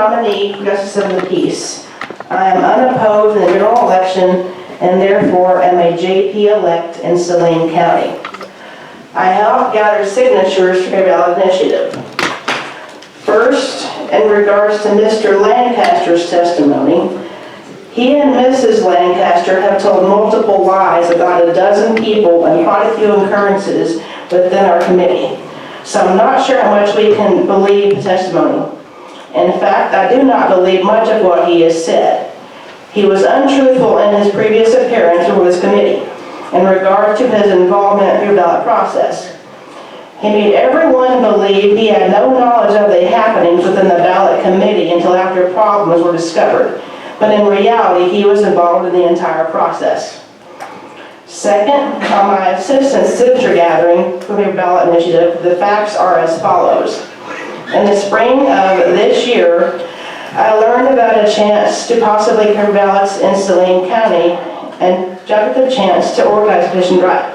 nominee for Justice of the Peace. I am unopposed in the general election and therefore am a JP-elect in Saline County. I helped gather signatures for a ballot initiative. First, in regards to Mr. Lancaster's testimony, he and Mrs. Lancaster have told multiple lies about a dozen people and quite a few occurrences within our committee. So I'm not sure how much we can believe the testimony. In fact, I do not believe much of what he has said. He was untruthful in his previous appearance before this committee in regard to his involvement in the ballot process. He made everyone believe he had no knowledge of the happenings within the ballot committee until after problems were discovered. But in reality, he was involved in the entire process. Second, on my assistant's signature gathering for the ballot initiative, the facts are as follows. In the spring of this year, I learned about a chance to possibly cover ballots in Saline County and jumped at the chance to organize a petition drive.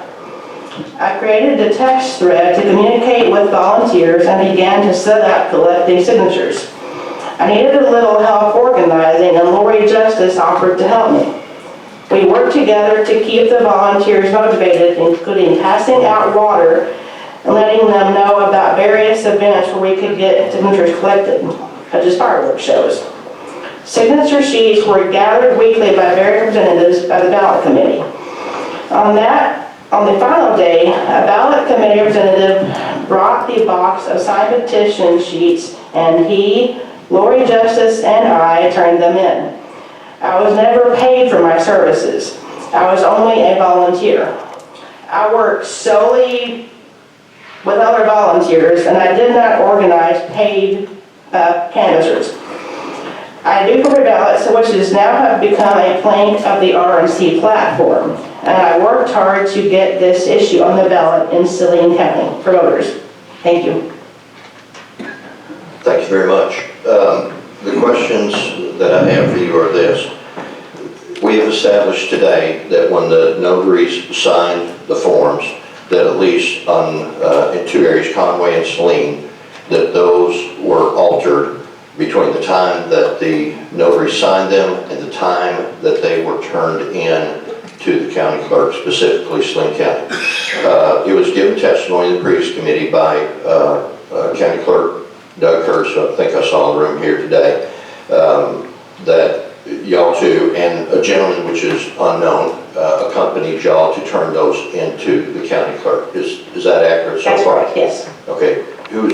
I created a text thread to communicate with volunteers and began to set up collecting signatures. I needed a little help organizing, and Lori Justice offered to help me. We worked together to keep the volunteers motivated, including passing out water and letting them know about various events where we could get signatures collected, such as fireworks shows. Signature sheets were gathered weekly by various representatives by the ballot committee. On the final day, a ballot committee representative brought the box of signed petition sheets, and he, Lori Justice, and I turned them in. I was never paid for my services. I was only a volunteer. I worked solely with other volunteers, and I did not organize paid canvassers. I do paper ballots, which has now have become a plank of the RNC platform, and I worked hard to get this issue on the ballot in Saline County for voters. Thank you. Thank you very much. The questions that I have for you are this. We have established today that when the notaries signed the forms, that at least in two areas, Conway and Saline, that those were altered between the time that the notary signed them and the time that they were turned in to the county clerk, specifically Saline County. It was given testimony in the previous committee by County Clerk Doug Hurst, who I think I saw in the room here today, that y'all two and a gentleman which is unknown accompanied y'all to turn those into the county clerk. Is that accurate so far? That's right, yes. Okay. Who is